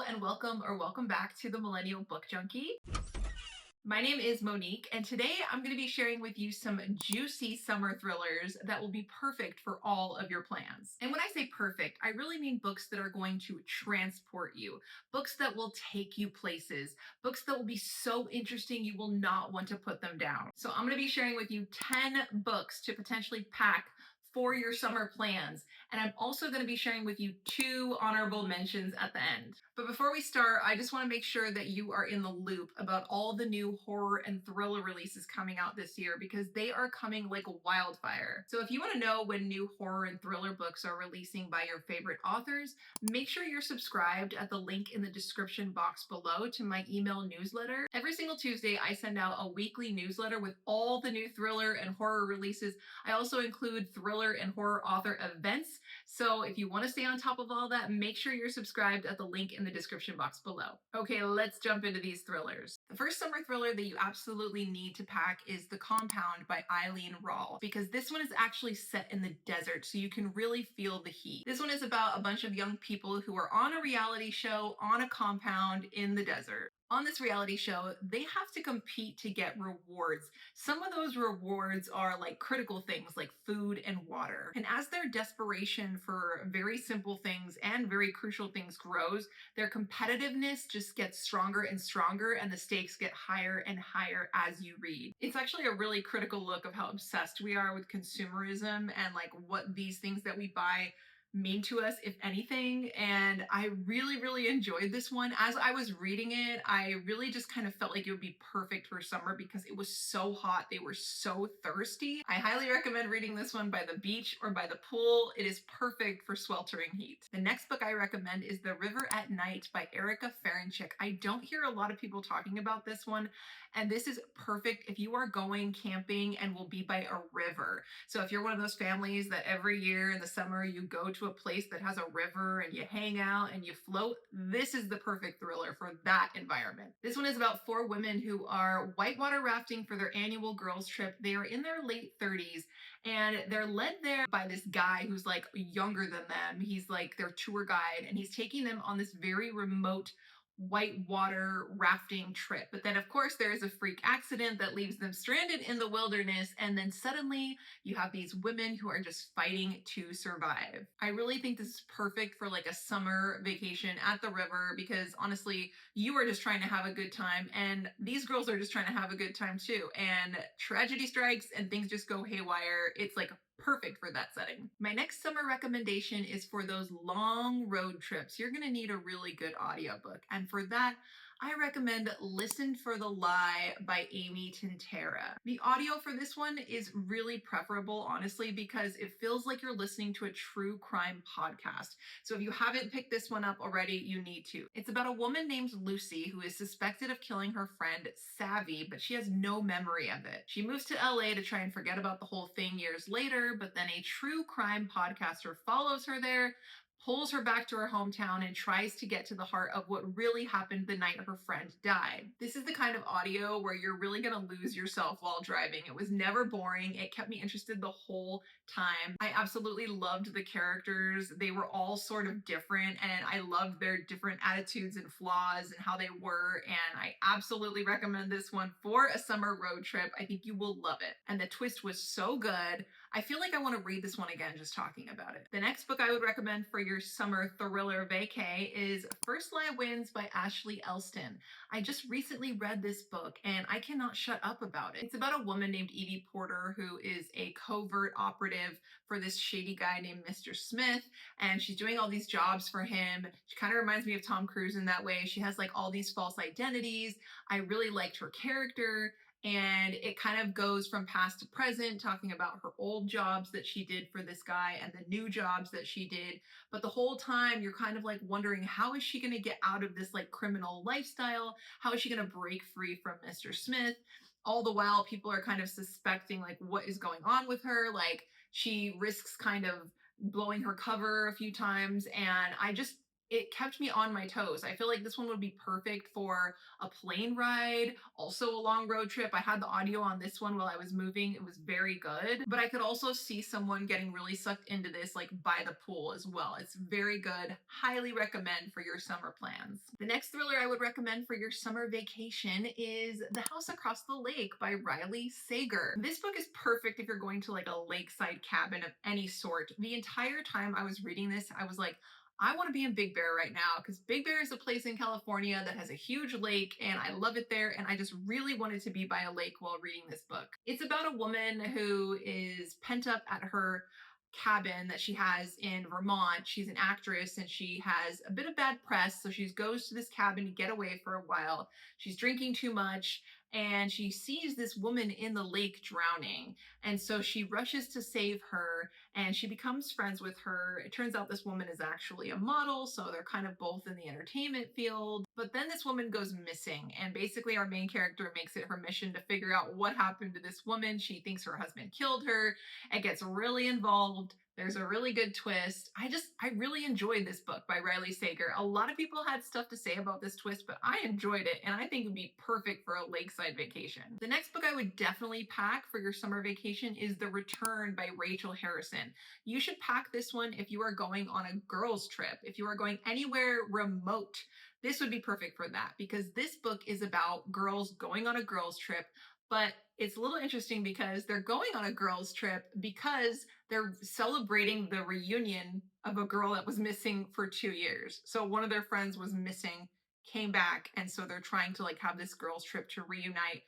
and welcome back to the Millennial Book Junkie. My name is Monique, and today I'm going to be sharing with you some juicy summer thrillers that will be perfect for all of your plans. And when I say perfect, I really mean books that are going to transport you, books that will take you places, books that will be so interesting you will not want to put them down. So I'm going to be sharing with you 10 books to potentially pack for your summer plans. And I'm also going to be sharing with you 2 honorable mentions at the end. But before we start, I just want to make sure that you are in the loop about all the new horror and thriller releases coming out this year, because they are coming like wildfire. So if you want to know when new horror and thriller books are releasing by your favorite authors, make sure you're subscribed at the link in the description box below to my email newsletter. Every single Tuesday, I send out a weekly newsletter with all the new thriller and horror releases. I also include thriller and horror author events. So if you want to stay on top of all that, make sure you're subscribed at the link in the description box below. Okay, let's jump into these thrillers. The first summer thriller that you absolutely need to pack is The Compound by Eileen Rawle, because this one is actually set in the desert, so you can really feel the heat. This one is about a bunch of young people who are on a reality show on a compound in the desert. On this reality show, they have to compete to get rewards. Some of those rewards are like critical things like food and water. And as their desperation for very simple things and very crucial things grows, their competitiveness just gets stronger and stronger, and the stakes get higher and higher as you read. It's actually a really critical look of how obsessed we are with consumerism and like what these things that we buy mean to us, if anything. And I really enjoyed this one. As I was reading it, I really just kind of felt like it would be perfect for summer because it was so hot. They were so thirsty. I highly recommend reading this one by the beach or by the pool. It is perfect for sweltering heat. The next book I recommend is The River at Night by Erica Ferenchik. I don't hear a lot of people talking about this one, and this is perfect if you are going camping and will be by a river. So if you're one of those families that every year in the summer you go to a place that has a river and you hang out and you float, this is the perfect thriller for that environment. This one is about 4 women who are whitewater rafting for their annual girls trip. They are in their late 30s and they're led there by this guy who's like younger than them. He's like their tour guide, and he's taking them on this very remote whitewater rafting trip. But then of course there is a freak accident that leaves them stranded in the wilderness, and then suddenly you have these women who are just fighting to survive. I really think this is perfect for like a summer vacation at the river, because honestly, you are just trying to have a good time, and these girls are just trying to have a good time too, and tragedy strikes and things just go haywire. It's like perfect for that setting. My next summer recommendation is for those long road trips. You're gonna need a really good audiobook, and for that, I recommend Listen for the Lie by Amy Tintera. The audio for this one is really preferable, honestly, because it feels like you're listening to a true crime podcast. So if you haven't picked this one up already, you need to. It's about a woman named Lucy who is suspected of killing her friend Savvy, but she has no memory of it. She moves to LA to try and forget about the whole thing years later, but then a true crime podcaster follows her there, pulls her back to her hometown, and tries to get to the heart of what really happened the night her friend died. This is the kind of audio where you're really gonna lose yourself while driving. It was never boring. It kept me interested the whole time. I absolutely loved the characters. They were all sort of different, and I loved their different attitudes and flaws and how they were, and I absolutely recommend this one for a summer road trip. I think you will love it. And the twist was so good. I feel like I want to read this one again just talking about it. The next book I would recommend for your summer thriller vacay is First Lie Wins by Ashley Elston. I just recently read this book and I cannot shut up about it. It's about a woman named Evie Porter who is a covert operative for this shady guy named Mr. Smith, and she's doing all these jobs for him. She kind of reminds me of Tom Cruise in that way. She has like all these false identities. I really liked her character. And it kind of goes from past to present, talking about her old jobs that she did for this guy and the new jobs that she did. But the whole time you're kind of like wondering, how is she going to get out of this like criminal lifestyle? How is she going to break free from Mr. Smith? All the while people are kind of suspecting like what is going on with her. Like she risks kind of blowing her cover a few times. And I just It kept me on my toes. I feel like this one would be perfect for a plane ride, also a long road trip. I had the audio on this one while I was moving. It was very good. But I could also see someone getting really sucked into this like by the pool as well. It's very good. Highly recommend for your summer plans. The next thriller I would recommend for your summer vacation is The House Across the Lake by Riley Sager. This book is perfect if you're going to like a lakeside cabin of any sort. The entire time I was reading this, I was like, I want to be in Big Bear right now because Big Bear is a place in California that has a huge lake and I love it there. And I just really wanted to be by a lake while reading this book. It's about a woman who is pent up at her cabin that she has in Vermont. She's an actress and she has a bit of bad press. So she goes to this cabin to get away for a while. She's drinking too much and she sees this woman in the lake drowning. And so she rushes to save her and she becomes friends with her. It turns out this woman is actually a model, so they're kind of both in the entertainment field. But then this woman goes missing, and basically, our main character makes it her mission to figure out what happened to this woman. She thinks her husband killed her and gets really involved. There's a really good twist. I really enjoyed this book by Riley Sager. A lot of people had stuff to say about this twist, but I enjoyed it and I think it'd be perfect for a lakeside vacation. The next book I would definitely pack for your summer vacation is The Return by Rachel Harrison. You should pack this one if you are going on a girls' trip, if you are going anywhere remote. This would be perfect for that because this book is about girls going on a girls' trip, but it's a little interesting because they're going on a girls' trip because they're celebrating the reunion of a girl that was missing for 2 years. So one of their friends was missing, came back, and so they're trying to like have this girls' trip to reunite.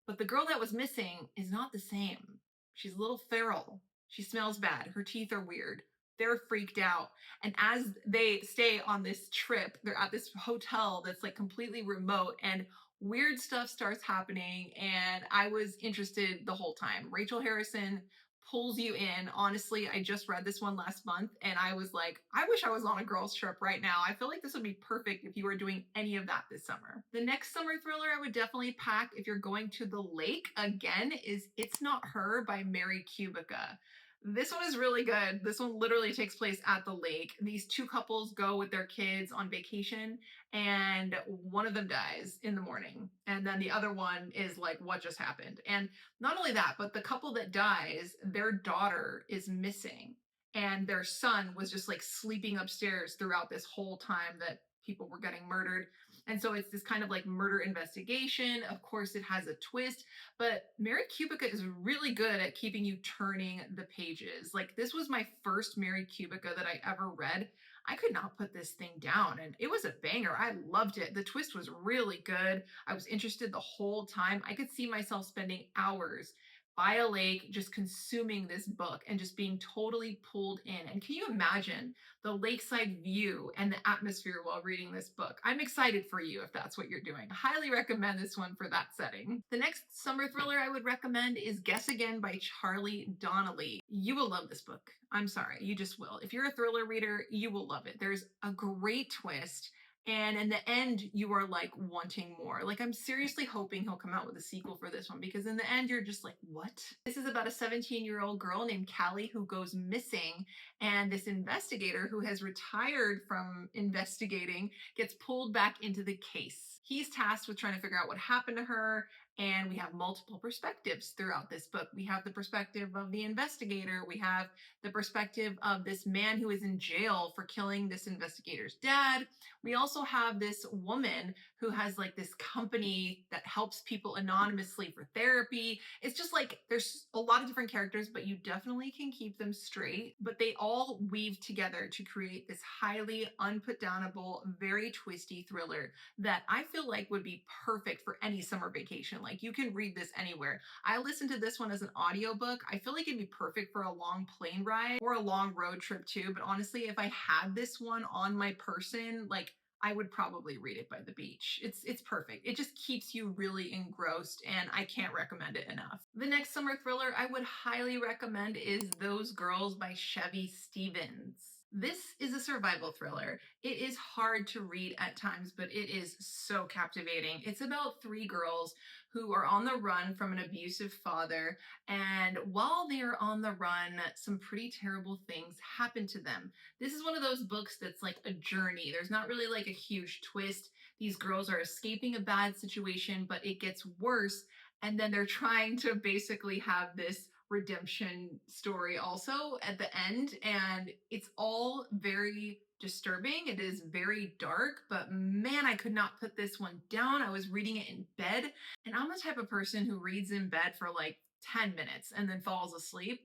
But the girl that was missing is not the same. She's a little feral. She smells bad. Her teeth are weird. They're freaked out. And as they stay on this trip, they're at this hotel that's like completely remote and weird stuff starts happening. And I was interested the whole time. Rachel Harrison pulls you in. Honestly, I just read this one last month and I was like, I wish I was on a girls' trip right now. I feel like this would be perfect if you were doing any of that this summer. The next summer thriller I would definitely pack if you're going to the lake again is It's Not Her by Mary Kubica. This one is really good. This one literally takes place at the lake. These two couples go with their kids on vacation and one of them dies in the morning. And then the other one is like, what just happened? And not only that, but the couple that dies, their daughter is missing. And their son was just like sleeping upstairs throughout this whole time that people were getting murdered. And so it's this kind of like murder investigation. Of course, it has a twist, but Mary Kubica is really good at keeping you turning the pages. Like, this was my first Mary Kubica that I ever read. I could not put this thing down, and it was a banger. I loved it. The twist was really good. I was interested the whole time. I could see myself spending hours by a lake just consuming this book and just being totally pulled in. And can you imagine the lakeside view and the atmosphere while reading this book? I'm excited for you if that's what you're doing. I highly recommend this one for that setting. The next summer thriller I would recommend is Guess Again by Charlie Donnelly. You will love this book. I'm sorry, you just will. If you're a thriller reader, you will love it. There's a great twist. And in the end, you are like wanting more. Like, I'm seriously hoping he'll come out with a sequel for this one because in the end, you're just like, what? This is about a 17-year-old girl named Callie who goes missing. And this investigator who has retired from investigating gets pulled back into the case. He's tasked with trying to figure out what happened to her. And we have multiple perspectives throughout this book. We have the perspective of the investigator. We have the perspective of this man who is in jail for killing this investigator's dad. We also have this woman who has like this company that helps people anonymously for therapy. It's just like there's a lot of different characters, but you definitely can keep them straight. But they all weave together to create this highly unputdownable, very twisty thriller that I feel like would be perfect for any summer vacation. Like, you can read this anywhere. I listened to this one as an audiobook. I feel like it'd be perfect for a long plane ride or a long road trip too. But honestly, if I had this one on my person, like, I would probably read it by the beach. It's perfect. It just keeps you really engrossed and I can't recommend it enough. The next summer thriller I would highly recommend is Those Girls by Chevy Stevens. This is a survival thriller. It is hard to read at times, but it is so captivating. It's about three girls who are on the run from an abusive father, and while they are on the run, some pretty terrible things happen to them. This is one of those books that's like a journey. There's not really like a huge twist. These girls are escaping a bad situation, but it gets worse, and then they're trying to basically have this redemption story also at the end, and it's all very disturbing. It is very dark, but man, I could not put this one down. I was reading it in bed, and I'm the type of person who reads in bed for like 10 minutes and then falls asleep.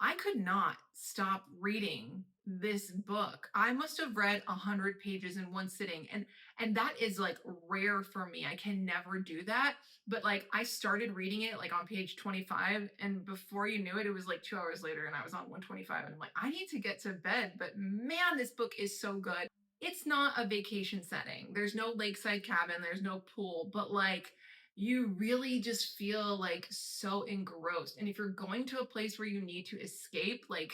I could not stop reading this book. I must have read 100 pages in one sitting, and that is like rare for me. I can never do that. But like I started reading it like on page 25, and before you knew it, it was like 2 hours later and I was on 125, and I'm like, I need to get to bed. But man, this book is so good. It's not a vacation setting. There's no lakeside cabin, there's no pool, but like you really just feel like so engrossed. And if you're going to a place where you need to escape, like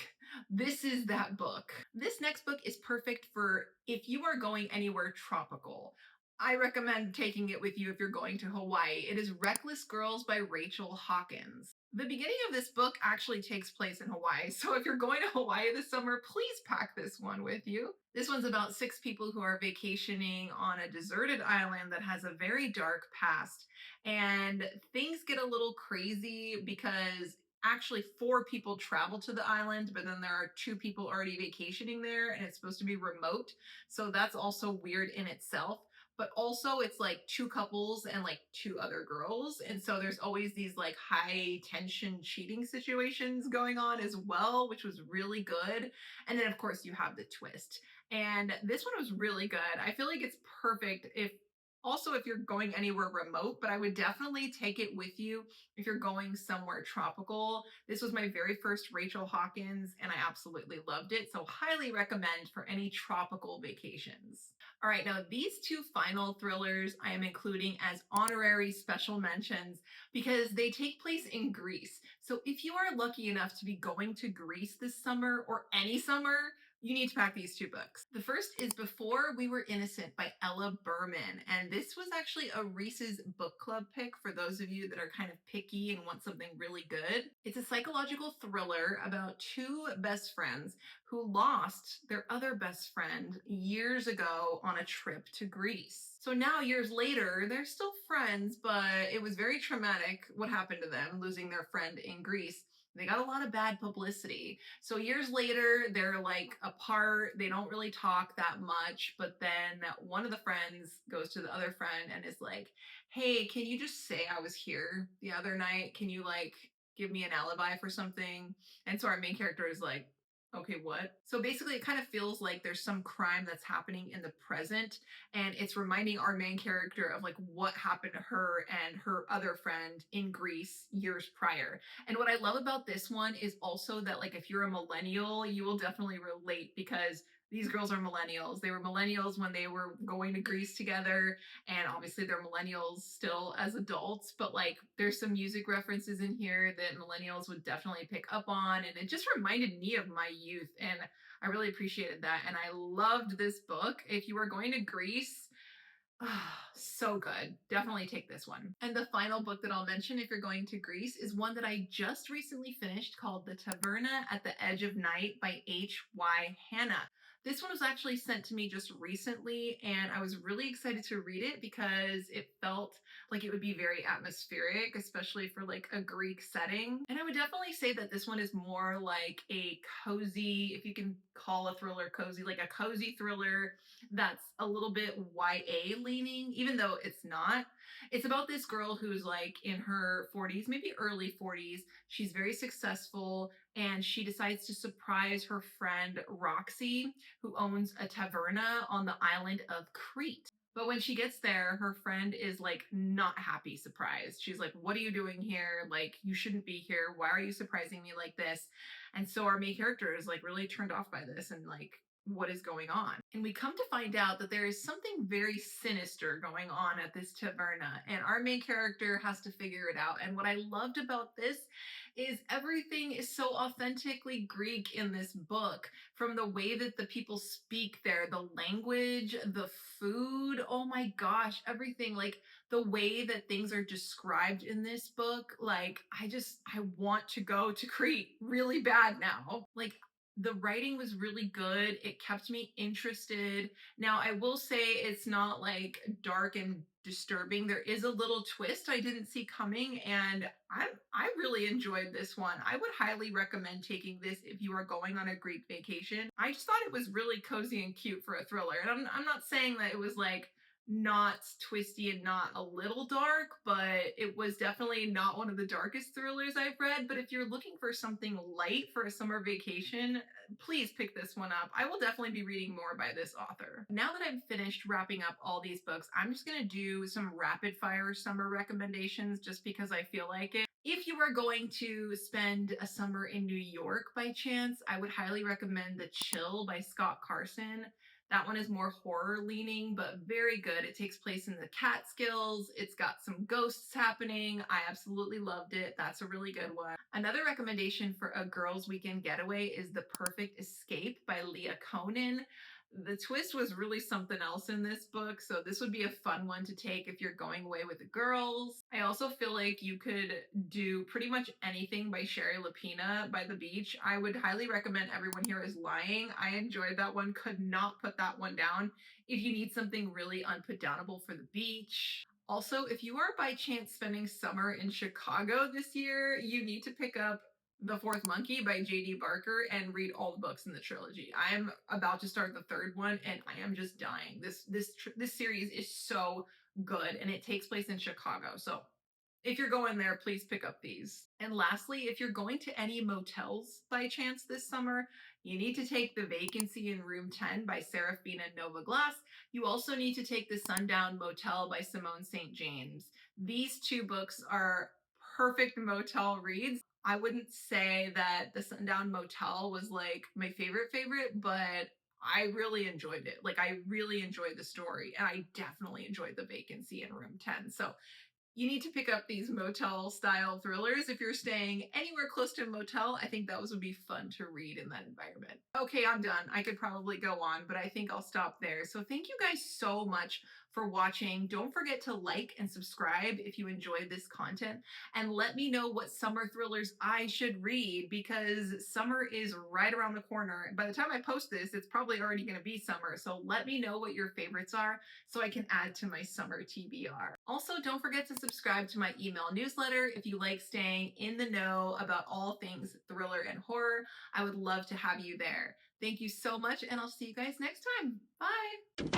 this is that book. This next book is perfect for if you are going anywhere tropical. I recommend taking it with you if you're going to Hawaii. It is Reckless Girls by Rachel Hawkins. The beginning of this book actually takes place in Hawaii, so if you're going to Hawaii this summer, please pack this one with you. This one's about six people who are vacationing on a deserted island that has a very dark past, and things get a little crazy because actually four people travel to the island, but then there are two people already vacationing there, and it's supposed to be remote, so that's also weird in itself. But also it's like two couples and like two other girls, and so there's always these like high tension cheating situations going on as well, which was really good. And then of course you have the twist, and this one was really good. I feel like it's perfect if also if you're going anywhere remote, but I would definitely take it with you if you're going somewhere tropical. This was my very first Rachel Hawkins, and I absolutely loved it, so highly recommend for any tropical vacations. All right, now these two final thrillers I am including as honorary special mentions because they take place in Greece. So if you are lucky enough to be going to Greece this summer or any summer, you need to pack these two books. The first is Before We Were Innocent by Ella Berman, and this was actually a Reese's book club pick for those of you that are kind of picky and want something really good. It's a psychological thriller about two best friends who lost their other best friend years ago on a trip to Greece. So now, years later, they're still friends, but it was very traumatic what happened to them, losing their friend in Greece. They got a lot of bad publicity. So years later, they're like apart. They don't really talk that much. But then one of the friends goes to the other friend and is like, hey, can you just say I was here the other night? Can you like give me an alibi for something? And so our main character is like, okay, what? So basically, it kind of feels like there's some crime that's happening in the present, and it's reminding our main character of like what happened to her and her other friend in Greece years prior. And what I love about this one is also that like if you're a millennial, you will definitely relate because these girls are millennials. They were millennials when they were going to Greece together, and obviously they're millennials still as adults, but like there's some music references in here that millennials would definitely pick up on, and it just reminded me of my youth, and I really appreciated that, and I loved this book. If you are going to Greece, so good. Definitely take this one. And the final book that I'll mention if you're going to Greece is one that I just recently finished called The Taverna at the Edge of Night by H.Y. Hannah. This one was actually sent to me just recently, and I was really excited to read it because it felt like it would be very atmospheric, especially for like a Greek setting. And I would definitely say that this one is more like a cozy, if you can call a thriller cozy, like a cozy thriller that's a little bit YA leaning, even though it's not. It's about this girl who's like in her 40s, maybe early 40s. She's very successful, and she decides to surprise her friend Roxy, who owns a taverna on the island of Crete. But when she gets there, her friend is like not happy surprised. She's like, what are you doing here? Like, you shouldn't be here. Why are you surprising me like this? And so our main character is like really turned off by this and like what is going on. And we come to find out that there is something very sinister going on at this taverna, and our main character has to figure it out. And what I loved about this is everything is so authentically Greek in this book, from the way that the people speak there, the language, the food. Oh my gosh, everything. Like the way that things are described in this book. Like, I want to go to Crete really bad now. Like, the writing was really good. It kept me interested. Now, I will say it's not like dark and disturbing. There is a little twist I didn't see coming, and I really enjoyed this one. I would highly recommend taking this if you are going on a Greek vacation. I just thought it was really cozy and cute for a thriller. And I'm not saying that it was like not twisty and not a little dark, but it was definitely not one of the darkest thrillers I've read. But if you're looking for something light for a summer vacation, please pick this one up. I will definitely be reading more by this author. Now that I've finished wrapping up all these books, I'm just going to do some rapid fire summer recommendations just because I feel like it. If you are going to spend a summer in New York by chance, I would highly recommend The Chill by Scott Carson. That one is more horror leaning, but very good. It takes place in the Catskills. It's got some ghosts happening. I absolutely loved it. That's a really good one. Another recommendation for a girls' weekend getaway is The Perfect Escape by Leah Conan. The twist was really something else in this book, so this would be a fun one to take if you're going away with the girls. I also feel like you could do pretty much anything by Sherry Lapina by the beach. I would highly recommend Everyone Here Is Lying. I enjoyed that one, could not put that one down if you need something really unputdownable for the beach. Also, if you are by chance spending summer in Chicago this year, you need to pick up The Fourth Monkey by J.D. Barker and read all the books in the trilogy. I'm about to start the third one and I am just dying. This series is so good and it takes place in Chicago. So if you're going there, please pick up these. And lastly, if you're going to any motels by chance this summer, you need to take The Vacancy in Room 10 by Serafina Nova Glass. You also need to take The Sundown Motel by Simone St. James. These two books are perfect motel reads. I wouldn't say that The Sundown Motel was like my favorite, but I really enjoyed it. Like, I really enjoyed the story, and I definitely enjoyed The Vacancy in Room 10. So you need to pick up these motel style thrillers if you're staying anywhere close to a motel. I think those would be fun to read in that environment. Okay, I'm done. I could probably go on, but I think I'll stop there. So thank you guys so much for watching. Don't forget to like and subscribe if you enjoyed this content, and let me know what summer thrillers I should read, because summer is right around the corner. By the time I post this, it's probably already going to be summer. So let me know what your favorites are so I can add to my summer TBR. Also, don't forget to subscribe to my email newsletter if you like staying in the know about all things thriller and horror. I would love to have you there. Thank you so much, and I'll see you guys next time. Bye!